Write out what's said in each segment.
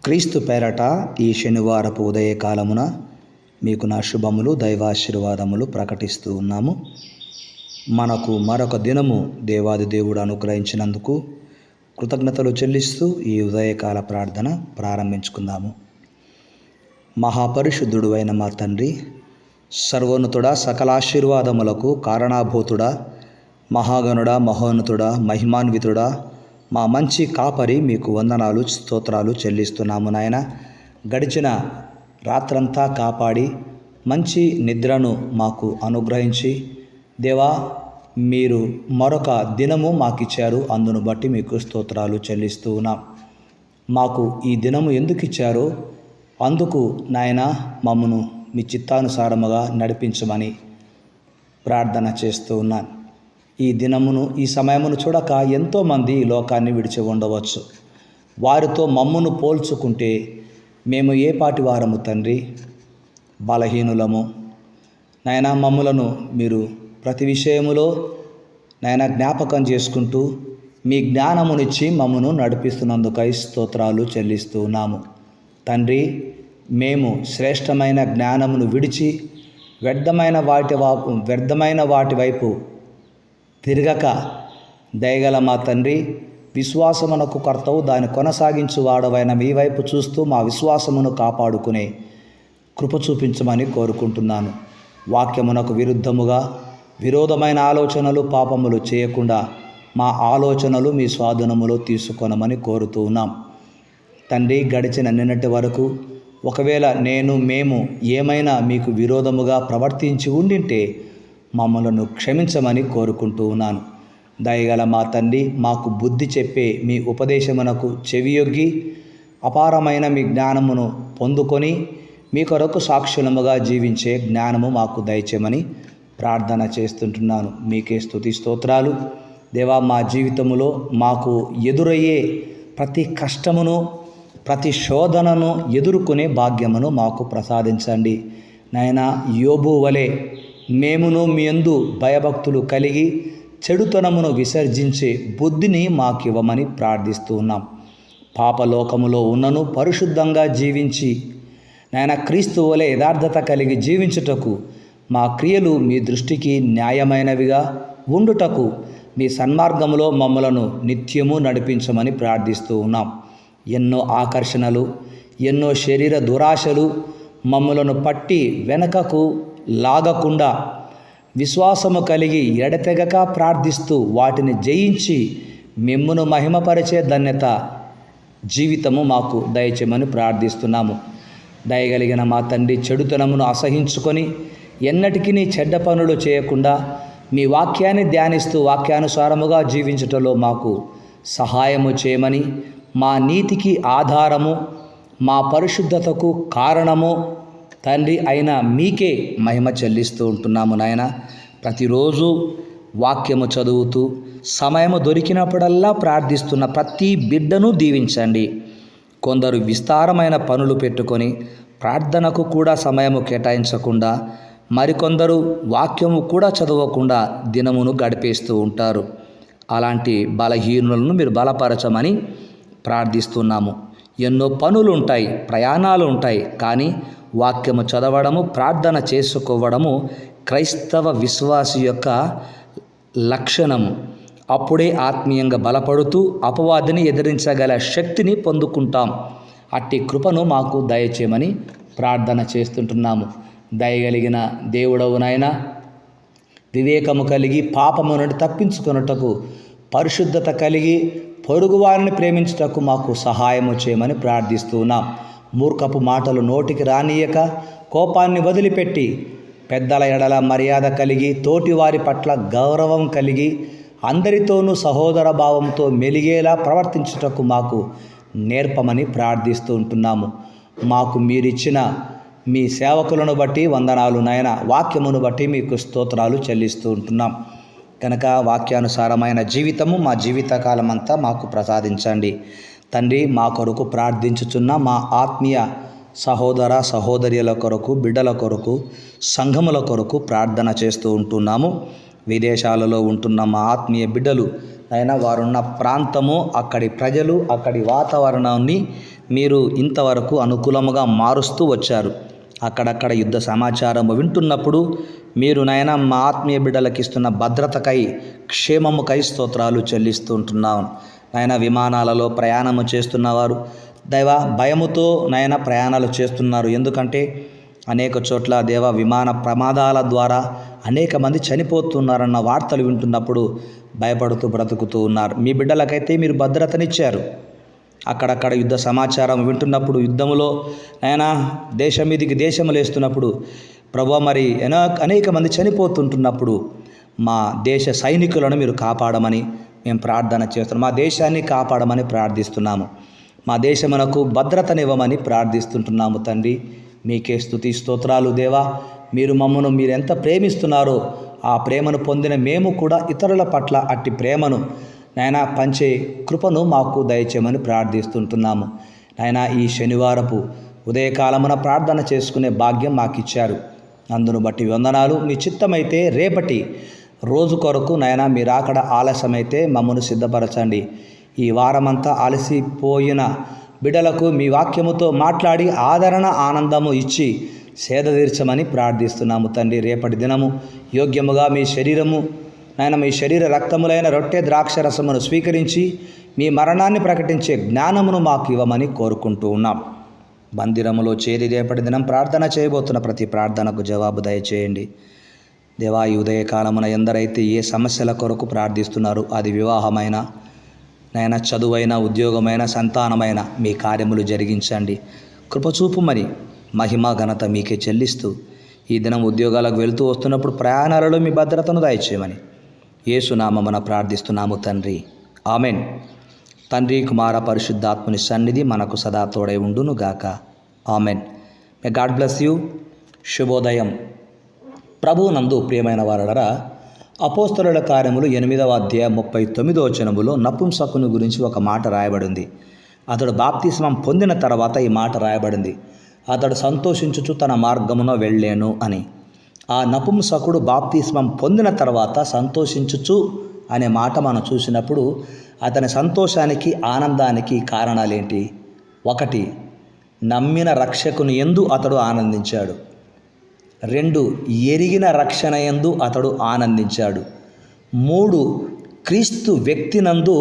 క్రీస్తు పేరట ఈ శనివారపు ఉదయకాలమున మీకు నా శుభములు దైవాశీర్వాదములు ప్రకటిస్తూ ఉన్నాము. మనకు మరొక దినము దేవాది దేవుడు అనుగ్రహించినందుకు కృతజ్ఞతలు చెల్లిస్తూ ఈ ఉదయకాల ప్రార్థన ప్రారంభించుకుందాము. మహాపరిశుద్ధుడు అయిన మా తండ్రి, సర్వోన్నతుడా, సకల ఆశీర్వాదములకు కారణాభూతుడా, మహాగణుడా, మహోన్నతుడా, మహిమాన్వితుడా, మా మంచి కాపరి, మీకు వందనాలు స్తోత్రాలు చెల్లిస్తున్నాము నాయన. గడిచిన రాత్రంతా కాపాడి మంచి నిద్రను మాకు అనుగ్రహించి దేవా, మీరు మరొక దినము మాకిచ్చారు. అందును బట్టి మీకు స్తోత్రాలు చెల్లిస్తూ ఉన్నాం. మాకు ఈ దినము ఎందుకు ఇచ్చారో అందుకు నాయన మమ్మను మీ చిత్తానుసారముగా నడిపించమని ప్రార్థన చేస్తూ ఉన్నాను. ఈ దినమును, ఈ సమయమును చూడక ఎంతోమంది ఈ లోకాన్ని విడిచి ఉండవచ్చు. వారితో మమ్మును పోల్చుకుంటే మేము ఏ పాటి వారము తండ్రి? బలహీనులము నాయన. మమ్ములను మీరు ప్రతి విషయములో నాయన జ్ఞాపకం చేసుకుంటూ మీ జ్ఞానమునిచ్చి మమ్మను నడిపిస్తున్నందుకై స్తోత్రాలు చెల్లిస్తూ ఉన్నాము తండ్రి. మేము శ్రేష్టమైన జ్ఞానమును విడిచి వ్యర్థమైన వాటి వైపు తిరగక దయగల మా తండ్రి, విశ్వాసమునకు కర్తవు, దాన్ని కొనసాగించు వాడవైన మీ వైపు చూస్తూ మా విశ్వాసమును కాపాడుకునే కృప చూపించమని కోరుకుంటున్నాను. వాక్యమునకు విరోధమైన ఆలోచనలు, పాపములు చేయకుండా మా ఆలోచనలు మీ స్వాధీనములో తీసుకొనమని కోరుతూ ఉన్నాం తండ్రి. గడిచిన నిన్నటి వరకు ఒకవేళ మేము ఏమైనా మీకు విరోధముగా ప్రవర్తించి ఉండింటే మమ్మలను క్షమించమని కోరుకుంటూ ఉన్నాను. దయగల మా తండ్రి, మాకు బుద్ధి చెప్పే మీ ఉపదేశమునకు చెవియొగ్గి అపారమైన మీ జ్ఞానమును పొందుకొని మీ కొరకు సాక్షులముగా జీవించే జ్ఞానము మాకు దయచేయమని ప్రార్థన చేస్తుంటున్నాను. మీకే స్తుతి స్తోత్రాలు దేవా. మా జీవితములో మాకు ఎదురయ్యే ప్రతి కష్టమును, ప్రతి శోధనను ఎదుర్కొనే భాగ్యమును మాకు ప్రసాదించండి నాయన. యోబు వలె మేమును మీ యందు భయభక్తులు కలిగి చెడుతనమును విసర్జించే బుద్ధిని మాకివ్వమని ప్రార్థిస్తూ ఉన్నాం. పాపలోకములో ఉన్నను పరిశుద్ధంగా జీవించి నాయన క్రీస్తు వలె యథార్థత కలిగి జీవించుటకు మా క్రియలు మీ దృష్టికి న్యాయమైనవిగా ఉండుటకు మీ సన్మార్గములో మమ్మలను నిత్యము నడిపించమని ప్రార్థిస్తూ ఉన్నాం. ఎన్నో ఆకర్షణలు, ఎన్నో శరీర దురాశలు మమ్మలను పట్టి వెనకకు లాగకుండా విశ్వాసము కలిగి ఎడతెగక ప్రార్థిస్తూ వాటిని జయించి మిమ్మును మహిమపరిచే ధన్యత జీవితము మాకు దయచేయమని ప్రార్థిస్తున్నాము. దయగలిగిన మా తండ్రి, చెడుతనమును అసహించుకొని ఎన్నటికీ చెడ్డ పనులు చేయకుండా మీ వాక్యాన్ని ధ్యానిస్తూ వాక్యానుసారముగా జీవించుటలో మాకు సహాయము చేయమని, మా నీతికి ఆధారము, మా పరిశుద్ధతకు కారణము తండ్రి అయిన మీకే మహిమ చెల్లిస్తూ ఉంటున్నాము నాయన. ప్రతిరోజు వాక్యము చదువుతూ సమయము దొరికినప్పుడల్లా ప్రార్థిస్తున్న ప్రతి బిడ్డను దీవించండి. కొందరు విస్తారమైన పనులు పెట్టుకొని ప్రార్థనకు కూడా సమయము కేటాయించకుండా, మరికొందరు వాక్యము కూడా చదవకుండా దినమును గడిపేస్తూ ఉంటారు. అలాంటి బలహీనులను మీరు బలపరచమని ప్రార్థిస్తున్నాము. ఎన్నో పనులు ఉంటాయి, ప్రయాణాలు ఉంటాయి, కానీ వాక్యము చదవడము, ప్రార్థన చేసుకోవడము క్రైస్తవ విశ్వాసి యొక్క లక్షణము. అప్పుడే ఆత్మీయంగా బలపడుతూ అపవాదిని ఎదిరించగల శక్తిని పొందుకుంటాం. అట్టి కృపను మాకు దయచేయమని ప్రార్థన చేస్తుంటున్నాము. దయగలిగిన దేవుడవు నాయన, వివేకము కలిగి పాపము నుండి తప్పించుకొనుటకు, పరిశుద్ధత కలిగి పొరుగువారిని ప్రేమించుటకు మాకు సహాయము చేయమని ప్రార్థిస్తున్నాం. మూర్ఖపు మాటలు నోటికి రానియక కోపాన్ని వదిలిపెట్టి పెద్దల ఎడల మర్యాద కలిగి, తోటివారి పట్ల గౌరవం కలిగి, అందరితోనూ సహోదర భావంతో మెలిగేలా ప్రవర్తించుటకు మాకు నేర్పమని ప్రార్థిస్తూ ఉంటున్నాము. మాకు మీరిచ్చిన మీ సేవకులను బట్టి వందనాలు నాయన. వాక్యమును బట్టి మీకు స్తోత్రాలు చెల్లిస్తూ ఉంటున్నాం కనుక వాక్యానుసారమైన జీవితము మా జీవితకాలం అంతా మాకు ప్రసాదించండి తండ్రి. మా కొరకు ప్రార్థించుచున్న మా ఆత్మీయ సహోదర సహోదరుల కొరకు, బిడ్డల కొరకు, సంఘముల కొరకు ప్రార్థన చేస్తూ ఉంటున్నాము. విదేశాలలో ఉంటున్న మా ఆత్మీయ బిడ్డలు అయినా వారున్న ప్రాంతము, అక్కడి ప్రజలు, అక్కడి వాతావరణాన్ని మీరు ఇంతవరకు అనుకూలముగా మారుస్తూ వచ్చారు. అక్కడక్కడ యుద్ధ సమాచారం వింటున్నప్పుడు మీరు నాయన మా ఆత్మీయ బిడ్డలకు ఇస్తున్న భద్రతకై, క్షేమముకై స్తోత్రాలు చెల్లిస్తూ ఉంటున్నాను. నాయన విమానాలలో ప్రయాణము చేస్తున్నవారు దైవ భయముతో నాయన ప్రయాణాలు చేస్తున్నారు. ఎందుకంటే అనేక చోట్ల దేవ విమాన ప్రమాదాల ద్వారా అనేక మంది చనిపోతున్నారన్న వార్తలు వింటున్నప్పుడు భయపడుతూ బ్రతుకుతూ ఉన్నారు. మీ బిడ్డలకైతే మీరు భద్రతనిచ్చారు. అక్కడక్కడ యుద్ధ సమాచారం వింటున్నప్పుడు, యుద్ధములో ఆయన దేశం మీదికి దేశములు వేస్తున్నప్పుడు ప్రభు మరి అనేక మంది చనిపోతుంటున్నప్పుడు మా దేశ సైనికులను మీరు కాపాడమని మేము ప్రార్థన చేస్తున్నాం. మా దేశాన్ని కాపాడమని ప్రార్థిస్తున్నాము. మా దేశమునకు భద్రతనివ్వమని ప్రార్థిస్తుంటున్నాము తండ్రి. మీకే స్తుతి స్తోత్రాలు దేవా. మీరు మమ్మను మీరెంత ప్రేమిస్తున్నారో ఆ ప్రేమను పొందిన మేము కూడా ఇతరుల పట్ల అట్టి ప్రేమను నాయనా పంచే కృపను మాకు దయచేయమని ప్రార్థిస్తుంటున్నాము. నాయనా ఈ శనివారపు ఉదయకాలమున ప్రార్థన చేసుకునే భాగ్యం మాకు ఇచ్చారు. అందును బట్టి వందనాలు. మీ చిత్తమైతే రేపటి రోజు కొరకు నాయనా మీరు అక్కడ ఆలస్యమైతే మమ్మను సిద్ధపరచండి. ఈ వారమంతా అలసిపోయిన బిడ్డలకు మీ వాక్యముతో మాట్లాడి ఆదరణ, ఆనందము ఇచ్చి సేద తీర్చమని ప్రార్థిస్తున్నాము తండ్రి. రేపటి దినము యోగ్యముగా మీ శరీరము నాయన మీ శరీర రక్తములైన రొట్టె ద్రాక్ష రసమును స్వీకరించి మీ మరణాన్ని ప్రకటించే జ్ఞానమును మాకు ఇవ్వమని కోరుకుంటూ ఉన్నాం. మందిరములో చేరి రేపటి దినం ప్రార్థన చేయబోతున్న ప్రతి ప్రార్థనకు జవాబు దయచేయండి దేవా. ఈ ఉదయకాలమున ఎందరైతే ఏ సమస్యల కొరకు ప్రార్థిస్తున్నారో, అది వివాహమైన నాయన, చదువైన, ఉద్యోగమైన, సంతానమైన మీ కార్యములు జరిగించండి. కృపచూపుమని మహిమ ఘనత మీకే చెల్లిస్తూ ఈ దినం ఉద్యోగాలకు వెళుతూ వస్తున్నప్పుడు ప్రయాణాలలో మీ భద్రతను దయచేయమని యేసునామమున ప్రార్థిస్తున్నాము తండ్రి. ఆమెన్. తండ్రి, కుమార, పరిశుద్ధాత్ముని సన్నిధి మనకు సదా తోడై ఉండును గాక. Amen. May God bless you. శుభోదయం. ప్రభువునందు ప్రియమైన వారలారా, అపోస్తలుల కార్యములు 8వ అధ్యాయం 39వ వచనములో నపుంసకుని గురించి ఒక మాట రాయబడింది. అతడు బాప్తిస్మం పొందిన తర్వాత ఈ మాట రాయబడింది, అతడు సంతోషించుచు తన మార్గమున వెళ్ళాను అని. ఆ నపుంసకుడు బాప్తిస్మం పొందిన తర్వాత సంతోషించుచు అనే మాట మనం చూసినప్పుడు అతని సంతోషానికి, ఆనందానికి కారణాలేంటి? 1, నమ్మిన రక్షకుని యందు అతడు ఆనందించాడు. 2, ఎరిగిన రక్షణ యందు అతడు ఆనందించాడు. 3, క్రీస్తు వ్యక్తినందు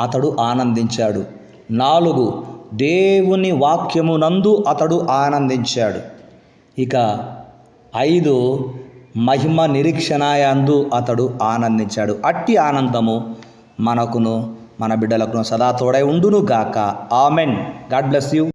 అతడు ఆనందించాడు. 4, దేవుని వాక్యమునందు అతడు ఆనందించాడు. ఇక 5, మహిమ నిరీక్షణయందు అతడు ఆనందించాడు. అట్టి ఆనందము మనకును మన బిడ్డలకును సదా తోడై ఉండును గాక. ఆమెన్. God bless you.